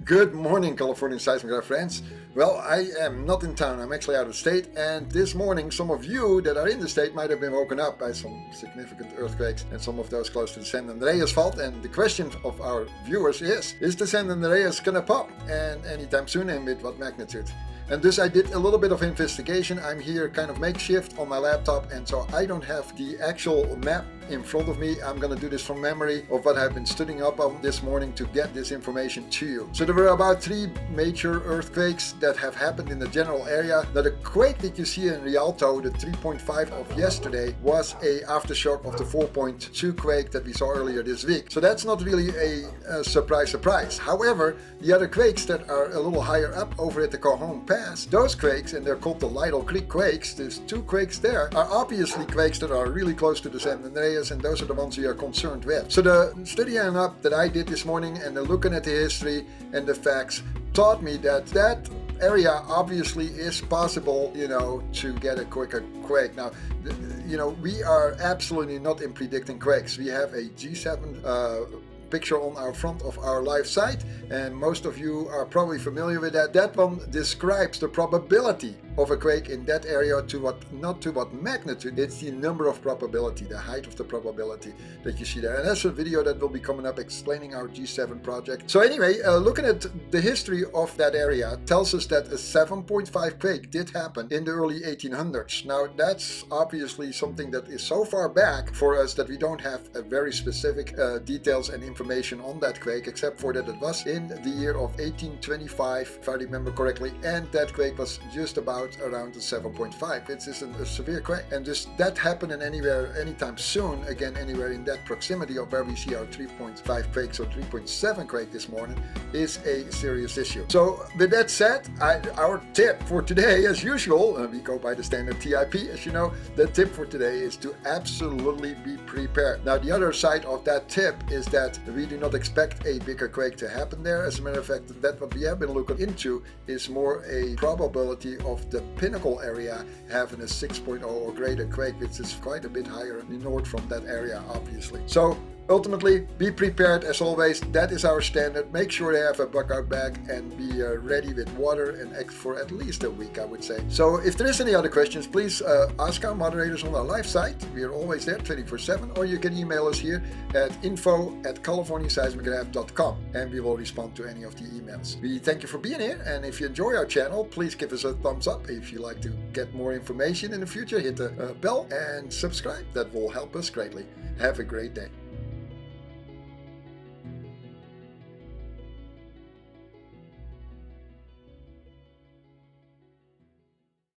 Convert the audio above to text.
Good morning, Californian seismograph friends. Well, I am not in town, I'm actually out of state, and this morning some of you that are in the state might have been woken up by some significant earthquakes and some of those close to the San Andreas fault. And the question of our viewers is the San Andreas gonna pop? And anytime soon, and with what magnitude? And thus I did a little bit of investigation. I'm here kind of makeshift on my laptop, and so I don't have the actual map in front of me. I'm gonna do this from memory of what I've been studying up on this morning to get this information to you. So there were about 3 major earthquakes that have happened in the general area. Now the quake that you see in Rialto, the 3.5 of yesterday, was a aftershock of the 4.2 quake that we saw earlier this week. So that's not really a surprise. However, the other quakes that are a little higher up over at the Cajon Pass, those quakes, and they're called the Lytle Creek quakes, there's 2 quakes there, are obviously quakes that are really close to the San Andreas, and those are the ones we are concerned with. So the studying up that I did this morning and the looking at the history and the facts taught me that that area obviously is possible, to get a quicker quake. Now, we are absolutely not in predicting quakes. We have a G7 picture on our front of our live site, and most of you are probably familiar with that. That one describes the probability of a quake in that area not to what magnitude. It's the number of probability, the height of the probability that you see there. And that's a video that will be coming up explaining our G7 project. So anyway, looking at the history of that area tells us that a 7.5 quake did happen in the early 1800s. Now that's obviously something that is so far back for us that we don't have a very specific details and information on that quake, except for that it was in the year of 1825, if I remember correctly, and that quake was just about around the 7.5. It is a severe quake, and just that happening anywhere, anytime soon, again anywhere in that proximity of where we see our 3.5 quakes or 3.7 quake this morning, is a serious issue. So with that said, our tip for today, as usual, we go by the standard TIP, as you know, the tip for today is to absolutely be prepared. Now the other side of that tip is that we do not expect a bigger quake to happen there. As a matter of fact, that what we have been looking into is more a probability of the Pinnacle area having a 6.0 or greater quake, which is quite a bit higher north from that area, obviously. So ultimately, be prepared as always. That is our standard. Make sure to have a bug-out bag and be ready with water and for at least a week, I would say. So if there is any other questions, please ask our moderators on our live site. We are always there 24/7, or you can email us here at info@californiaseismograph.com, and we will respond to any of the emails. We thank you for being here, and if you enjoy our channel, please give us a thumbs up. If you like to get more information in the future, hit the bell and subscribe. That will help us greatly. Have a great day.